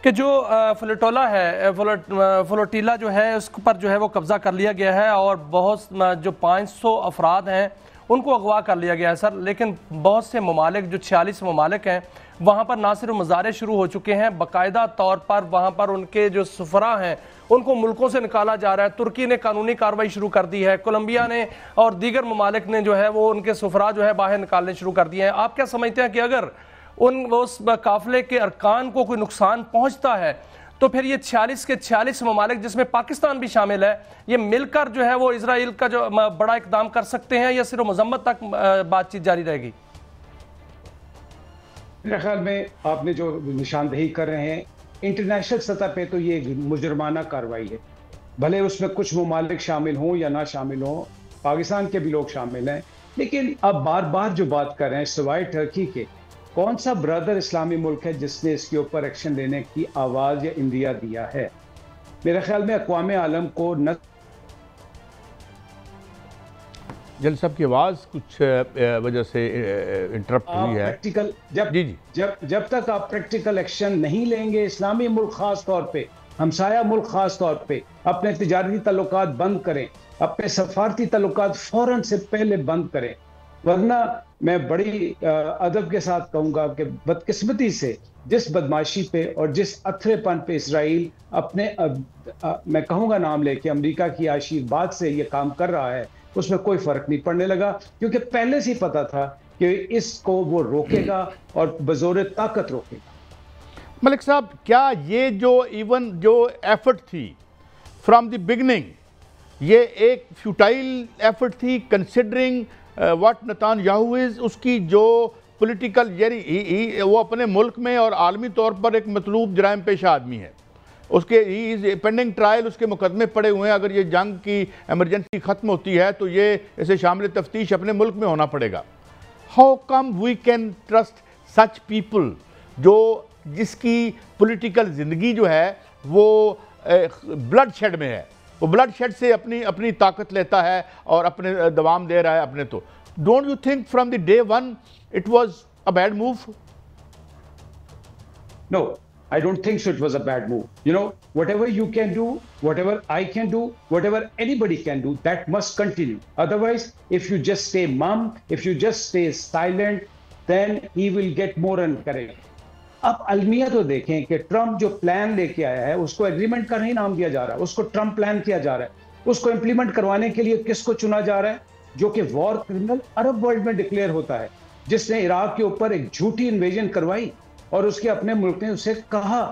کہ جو فلوٹولا ہے فلوٹیلا جو ہے اس پر جو ہے وہ قبضہ کر لیا گیا ہے اور بہت جو 500 افراد ہیں ان کو اغوا کر لیا گیا ہے سر، لیکن بہت سے ممالک جو 46 ممالک ہیں وہاں پر نہ صرف مظاہرے شروع ہو چکے ہیں، باقاعدہ طور پر وہاں پر ان کے جو سفراء ہیں ان کو ملکوں سے نکالا جا رہا ہے۔ ترکی نے قانونی کارروائی شروع کر دی ہے، کولمبیا نے اور دیگر ممالک نے جو ہے وہ ان کے سفراء جو ہے باہر نکالنے شروع کر دیے ہیں۔ آپ کیا سمجھتے ہیں کہ اگر اس قافلے کے ارکان کو کوئی نقصان پہنچتا ہے تو پھر یہ 46 کے 46 ممالک جس میں پاکستان بھی شامل ہے یہ مل کر جو ہے وہ اسرائیل کا جو بڑا اقدام کر سکتے ہیں یا صرف مذمت تک بات چیت جاری رہے گی؟ میرے خیال میں آپ نے جو نشاندہی کر رہے ہیں انٹرنیشنل سطح پہ تو یہ مجرمانہ کارروائی ہے، بھلے اس میں کچھ ممالک شامل ہوں یا نہ شامل ہوں، پاکستان کے بھی لوگ شامل ہیں، لیکن اب بار بار جو بات کر رہے ہیں سوائے ٹرکی کے کون سا برادر اسلامی ملک ہے جس نے اس کے اوپر ایکشن لینے کی آواز یا اندیا دیا ہے؟ میرے خیال میں اقوام عالم کو نہ جل صاحب کی آواز کچھ وجہ سے انٹرپٹ ہوئی ہے۔ جب تک آپ پریکٹیکل ایکشن نہیں لیں گے، اسلامی ملک خاص طور پہ، ہمسایہ ملک خاص طور پہ اپنے تجارتی تعلقات بند کریں، اپنے سفارتی تعلقات فوراً سے پہلے بند کریں، ورنہ میں بڑی ادب کے ساتھ کہوں گا کہ بدقسمتی سے جس بدماشی پہ اور جس اتھرے پن پہ اسرائیل اپنے میں کہوں گا نام لے کے امریکہ کی آشیرواد سے یہ کام کر رہا ہے، اس میں کوئی فرق نہیں پڑنے لگا، کیونکہ پہلے سے ہی پتا تھا کہ اس کو وہ روکے گا اور بزور طاقت روکے گا۔ ملک صاحب، کیا یہ جو ایفرٹ تھی فرام دی بگننگ، یہ ایک فیوٹائل ایفرٹ تھی کنسیڈرنگ واٹ نتان یاہو از، اس کی جو پولیٹیکل یعنی وہ اپنے ملک میں اور عالمی طور پر ایک مطلوب جرائم پیشہ آدمی ہے، اس کے پینڈنگ ٹرائل، اس کے مقدمے پڑے ہوئے ہیں، اگر یہ جنگ کی ایمرجنسی ختم ہوتی ہے تو یہ اسے شامل تفتیش اپنے ملک میں ہونا پڑے گا۔ How come we can trust such people جس کی پولیٹیکل زندگی جو ہے وہ بلڈ شیڈ میں ہے، وہ بلڈ شیڈ سے اپنی طاقت لیتا ہے اور اپنے دوام دے رہا ہے اپنے تو۔ Don't you think from the day one it was a bad move? No, I don't think so it was a bad move. You know, whatever you can do, whatever I can do, whatever anybody can do, that must continue. Otherwise, if you just stay mum, if you just stay silent, then he will get more encouraged. اب المیہ تو دیکھیں کہ Trump جو plan لے کے آیا ہے اس کو ایگریمنٹ کا نہیں نام دیا جا رہا ہے، اس کو ٹرمپ پلان کیا جا رہا ہے، اس کو امپلیمنٹ کروانے کے لیے کس کو چنا جا رہا ہے؟ جو کہ وار کرمنل عرب ورلڈ میں ڈکلیئر ہوتا ہے، جس نے عراق کے اوپر ایک جھوٹی انویژن کروائی اور اس کے اپنے ملک نے اسے کہا۔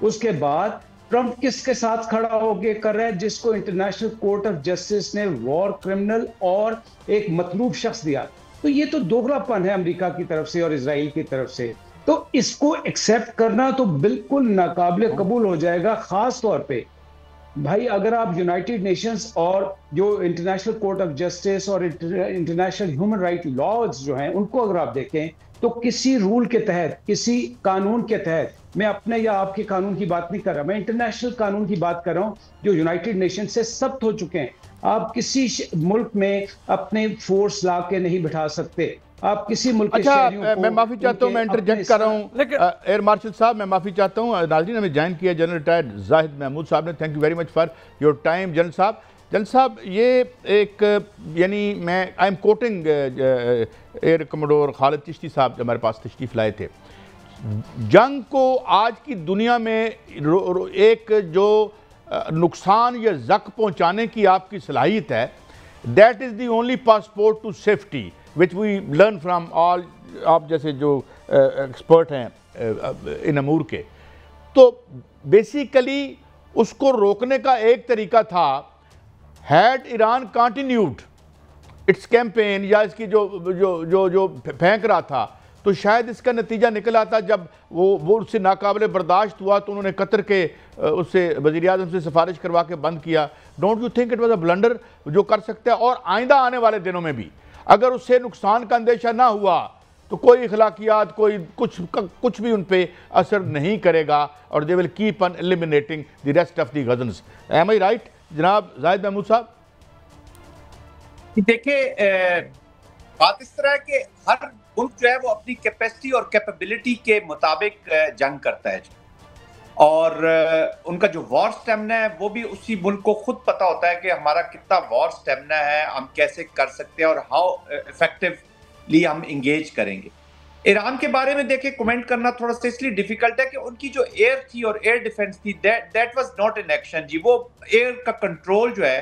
اس کے بعد ٹرمپ کس کے ساتھ کھڑا ہو کے کر رہا ہے؟ جس کو انٹرنیشنل کورٹ آف جسٹس نے وار کرمنل اور ایک مطلوب شخص دیا۔ تو یہ تو دوغلا پن ہے امریکہ کی طرف سے اور اسرائیل کی طرف سے، تو اس کو ایکسیپٹ کرنا تو بالکل ناقابل قبول ہو جائے گا۔ خاص طور پہ بھائی اگر آپ یونائٹڈ نیشنز اور جو انٹرنیشنل کورٹ آف جسٹس اور انٹرنیشنل ہیومن رائٹ لاز جو ہیں ان کو اگر آپ دیکھیں تو کسی رول کے تحت، کسی قانون کے تحت، میں اپنے یا آپ کے قانون کی بات نہیں کر رہا، میں انٹرنیشنل قانون کی بات کر رہا ہوں جو یونائٹڈ نیشن سے ثبت ہو چکے ہیں۔ آپ کسی ملک میں اپنے فورس لا کے نہیں بٹھا سکتے، آپ کسی ملک کے شہریوں کو... میں معافی چاہتا ہوں، میں انٹرجیکٹ کر رہا ہوں ایئر مارشل صاحب، میں معافی چاہتا ہوں۔ ناظرین، ہمیں جوائن کیا جنرل ریٹائرڈ زاہد محمود صاحب نے، thank you very much for your time general صاحب۔ یہ ایک یعنی میں I am quoting air commodore Khalid Chishti صاحب جو ہمارے پاس تشریف لائے تھے، جنگ کو آج کی دنیا میں ایک جو نقصان یا زخم پہنچانے کی آپ کی صلاحیت ہے، that is the only passport to safety which we learn from all آپ جیسے جو ایکسپرٹ ہیں ان امور کے۔ تو بیسیکلی اس کو روکنے کا ایک طریقہ تھا، had Iran continued its campaign یا اس کی جو پھینک رہا تھا تو شاید اس کا نتیجہ نکل آتا۔ جب وہ اس سے ناقابل برداشت ہوا تو انہوں نے قطر کے اس سے وزیر اعظم سے سفارش کروا کے بند کیا۔ Don't you think it was a blunder جو کر سکتا ہے؟ اور آئندہ آنے والے دنوں میں بھی اگر اس سے نقصان کا اندیشہ نہ ہوا تو کوئی اخلاقیات، کوئی کچھ بھی ان پہ اثر نہیں کرے گا اور they will keep on eliminating the rest of the Ghazans. Am I right جناب زاہد محمود صاحب؟ دیکھیں، بات اس طرح ہے کہ ہر ملک جو ہے وہ اپنی کیپیسٹی اور کیپیبلٹی کے مطابق جنگ کرتا ہے۔ اور ان کا جو وار سٹیمنا ہے وہ بھی اسی ملک کو خود پتہ ہوتا ہے کہ ہمارا کتنا وار سٹیمنا ہے، ہم کیسے کر سکتے ہیں اور ہاؤ ایفیکٹولی ہم انگیج کریں گے۔ ایران کے بارے میں دیکھیں کمنٹ کرنا تھوڑا سا اس لیے ڈیفیکلٹ ہے کہ ان کی جو ایئر تھی اور ایئر ڈیفنس تھی that was not in action جی۔ وہ ایئر کا کنٹرول جو ہے،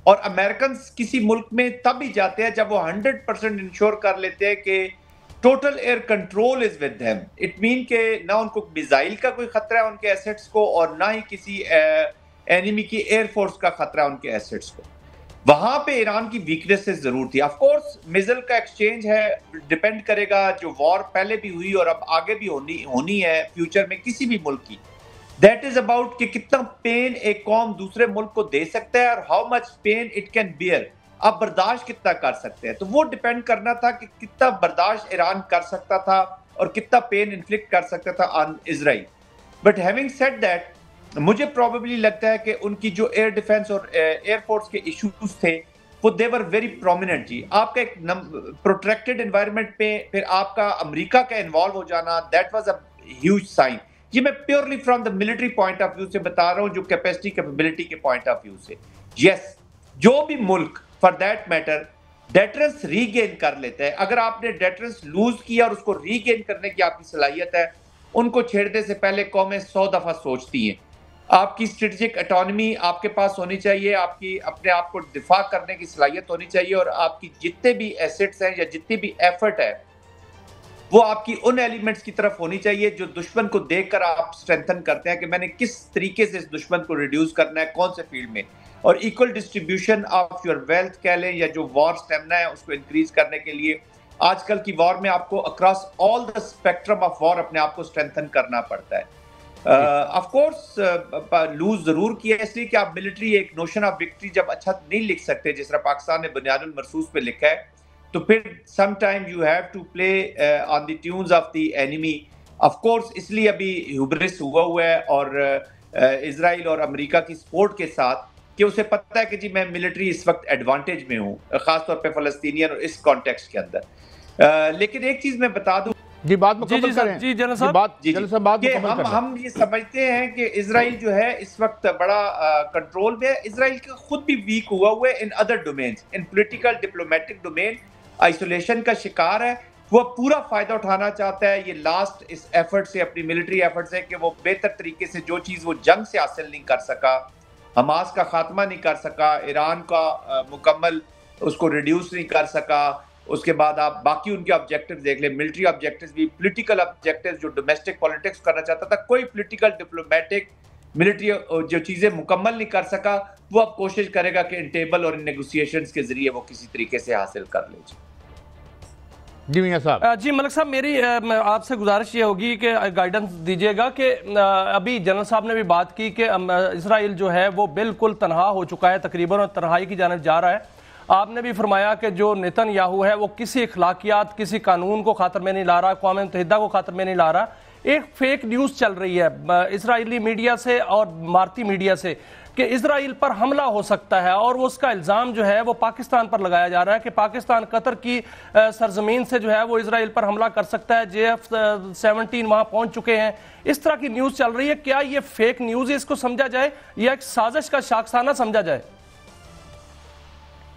اور امریکنز کسی ملک میں تب ہی جاتے ہیں جب وہ 100% انشور کر لیتے ہیں کہ total error control is with them۔ It mean کہ نہ ان کو میزائل کا کوئی خطرہ ہے ان کے ایسٹس کو، اور نہ ہی کسی اینیمی کی ایئر فورس کا خطرہ ہے ان کے ایسٹس کو۔ وہاں پہ ایران کی ویکنیسز ضرور تھی۔ آف کورس میزل کا ایکسچینج ہے، ڈیپینڈ کرے گا، جو وار پہلے بھی ہوئی اور اب آگے بھی ہونی ہے فیوچر میں کسی بھی ملک کی، دیٹ از اباؤٹ کہ کتنا پین ایک قوم دوسرے ملک کو دے سکتا ہے اور how much pain it can bear, آپ برداشت کتنا کر سکتے ہیں۔ تو وہ ڈیپینڈ کرنا تھا کہ کتنا برداشت ایران کر سکتا تھا اور کتنا پین انفلکٹ کر سکتا تھا آن اسرائیل۔ بٹ ہیونگ سیڈ دیٹ، مجھے پروبیبلی لگتا ہے کہ ان کی جو ایئر ڈیفنس اور ایئر فورس کے ایشوز تھے وہ دے ور ویری پرومیننٹ جی۔ آپ کا ایک پروٹیکٹڈ انوائرمنٹ پہ پھر آپ کا امریکہ کا انوالو ہو جانا، that was a huge sign. یہ میں purely from the military point of view سے بتا رہا ہوں، جو کیپیسٹی کیپیبلٹی کے پوائنٹ آف ویو سے۔ یس، جو بھی ملک for that matter deterrence regain کر لیتا ہے، اگر آپ نے ڈیٹرنس لوز کیا اور اس کو ری گین کرنے کی آپ کی صلاحیت ہے، ان کو چھیڑنے سے پہلے قومیں 100 دفعہ سوچتی ہیں۔ آپ کی اسٹریٹجک اٹانومی آپ کے پاس ہونی چاہیے، آپ کی اپنے آپ کو دفاع کرنے کی صلاحیت ہونی چاہیے، اور آپ کی جتنے بھی ایسٹس ہیں یا جتنی بھی ایفرٹ ہے وہ آپ کی ان ایلیمنٹس کی طرف ہونی چاہیے جو دشمن کو دیکھ کر آپ اسٹرینتھن کرتے ہیں کہ میں نے کس طریقے سے اس دشمن کو ریڈیوس کرنا ہے، کون سے فیلڈ میں، اور equal distribution of your wealth کہہ لیں یا جو وار سٹیمنا ہے اس کو انکریز کرنے کے لیے آج کل کی وار میں آپ کو across all the spectrum of war اپنے آپ کو اسٹرینتھن کرنا پڑتا ہے۔ آف کورس لوز ضرور کیا اس لیے کہ آپ ملٹری ایک نوشن آف وکٹری جب اچھا نہیں لکھ سکتے جس طرح پاکستان نے بنیاد المرصوص پہ لکھا ہے، تو پھر some time you have to play on the tunes of the enemy. Of course اس لیے ابھی ہیوبرس ہوا ہے اور اسرائیل اور امریکہ کی سپورٹ کے ساتھ کہ اسے پتہ ہے کہ جی میں ملٹری اس وقت ایڈوانٹیج میں ہوں، خاص طور پہ فلسطینین اور اس کانٹیکسٹ کے اندر۔ لیکن ایک چیز میں بتا دوں جی، بات مکمل کریں جی جنرل صاحب، کہ ہم یہ سمجھتے ہیں کہ اسرائیل جو ہے اس وقت بڑا کنٹرول میں ہے۔ اسرائیل کا خود بھی ویک ہوا ہے in other domains, in political diplomatic domain, isolation کا شکار ہے۔ وہ پورا فائدہ اٹھانا چاہتا ہے یہ لاسٹ اس ایفرٹ سے، اپنی ملٹری ایفرٹ سے، کہ وہ بہتر طریقے سے جو چیز وہ جنگ سے حاصل نہیں کر سکا، حماس کا خاتمہ نہیں کر سکا، ایران کا مکمل اس کو ریڈیوس نہیں کر سکا، اس کے بعد آپ باقی ان کے آبجیکٹیو دیکھ لیں، ملٹری آبجیکٹیوز بھی، پولیٹیکل آبجیکٹیوز جو ڈومیسٹک پالیٹکس کرنا چاہتا تھا، کوئی پولیٹیکل ڈپلومیٹک ملٹری جو چیزیں مکمل نہیں کر سکا، وہ اب کوشش کرے گا کہ ان ٹیبل اور ان نیگوسیشنز کے ذریعے وہ کسی طریقے سے حاصل کر لے۔ جی میاں صاحب۔ جی ملک صاحب، میری آپ سے گزارش یہ ہوگی کہ گائیڈنس دیجیے گا کہ ابھی جنرل صاحب نے بھی بات کی کہ اسرائیل جو ہے وہ بالکل تنہا ہو چکا ہے، تقریباً اور تنہائی کی جانب جا رہا ہے۔ آپ نے بھی فرمایا کہ جو نیتن یاہو ہے وہ کسی اخلاقیات، کسی قانون کو خاطر میں نہیں لا رہا، اقوام متحدہ کو خاطر میں نہیں لا رہا۔ ایک فیک نیوز چل رہی ہے اسرائیلی میڈیا سے اور بھارتی میڈیا سے کہ اسرائیل پر حملہ ہو سکتا ہے، اور اس کا الزام جو ہے وہ پاکستان پر لگایا جا رہا ہے کہ پاکستان قطر کی سرزمین سے جو ہے وہ اسرائیل پر حملہ کر سکتا ہے، JF-17 وہاں پہنچ چکے ہیں۔ اس طرح کی نیوز چل رہی ہے، کیا یہ فیک نیوز ہے، اس کو سمجھا جائے یا ایک سازش کا شاخسانہ سمجھا جائے؟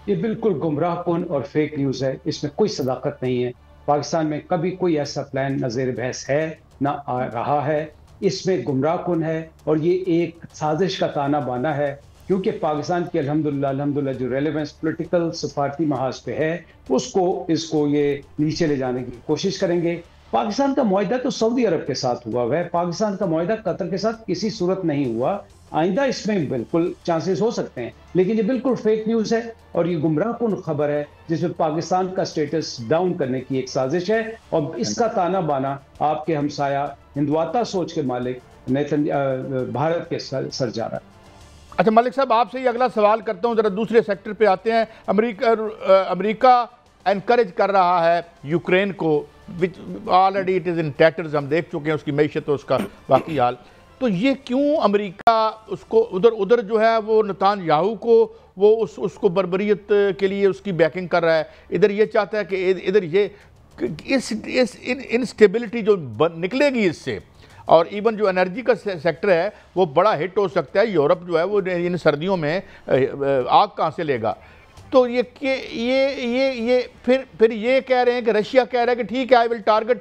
یہ بالکل گمراہ کن اور فیک نیوز ہے، اس میں کوئی صداقت نہیں ہے۔ پاکستان میں کبھی کوئی ایسا پلان نہ زیر بحث ہے نہ آ رہا ہے، اس میں گمراہ کن ہے اور یہ ایک سازش کا تانا بانا ہے، کیونکہ پاکستان کی الحمدللہ جو ریلیونس پولیٹیکل سفارتی محاذ پہ ہے اس کو یہ نیچے لے جانے کی کوشش کریں گے۔ پاکستان کا معاہدہ تو سعودی عرب کے ساتھ ہوا ہے، پاکستان کا معاہدہ قطر کے ساتھ کسی صورت نہیں ہوا۔ آئندہ اس میں بالکل چانسز ہو سکتے ہیں، لیکن یہ بالکل فیک نیوز ہے اور یہ گمراہ کن خبر ہے جس میں پاکستان کا سٹیٹس ڈاؤن کرنے کی ایک سازش ہے، اور اس کا تانا بانا آپ کے ہمسایہ ہندواتا سوچ کے مالک بھارت کے سر جا رہا ہے۔ اچھا ملک صاحب، آپ سے یہ اگلا سوال کرتا ہوں، ذرا دوسرے سیکٹر پہ آتے ہیں۔ امریکہ انکریج کر رہا ہے یوکرین کو، آلریڈی اٹ از ان ٹیٹرز، ہم دیکھ چکے ہیں اس کی معیشت اور اس کا باقی حال۔ تو یہ کیوں امریکہ اس کو ادھر جو ہے وہ نتان یاہو کو وہ اس کو بربریت کے لیے اس کی بیکنگ کر رہا ہے، ادھر یہ چاہتا ہے کہ ادھر یہ انسٹیبلٹی جو نکلے گی اس سے، اور ایون جو انرجی کا سیکٹر ہے وہ بڑا ہٹ ہو سکتا ہے. یورپ جو ہے وہ ان سردیوں میں آگ کہاں سے لے گا؟ تو یہ پھر یہ کہہ رہے ہیں کہ رشیا کہہ رہا ہے کہ ٹھیک ہے آئی ول ٹارگٹ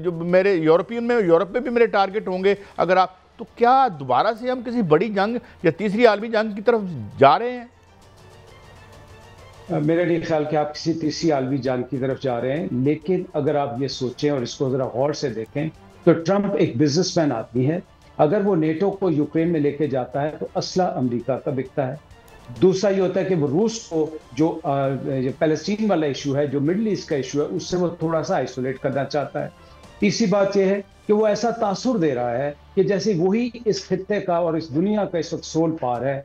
جو میرے یورپ میں بھی میرے ٹارگٹ ہوں گے اگر آپ. تو کیا دوبارہ سے ہم کسی بڑی جنگ یا تیسری عالمی جنگ کی طرف جا رہے ہیں؟ میرا نہیں خیال کہ آپ کسی تیسری عالمی جنگ کی طرف جا رہے ہیں، لیکن اگر آپ یہ سوچیں اور اس کو ذرا غور سے دیکھیں تو ٹرمپ ایک بزنس مین آدمی ہے. اگر وہ نیٹو کو یوکرین میں لے کے جاتا ہے تو اسلحہ امریکہ کا بکتا ہے. دوسرا یہ ہوتا ہے کہ وہ روس کو جو پیلسٹین والا ایشو ہے، جو مڈل ایسٹ کا ایشو ہے، اس سے وہ تھوڑا سا آئسولیٹ کرنا چاہتا ہے. تیسری بات یہ ہے کہ وہ ایسا تاثر دے رہا ہے کہ جیسے وہی اس خطے کا اور اس دنیا کا اس وقت سول پار ہے.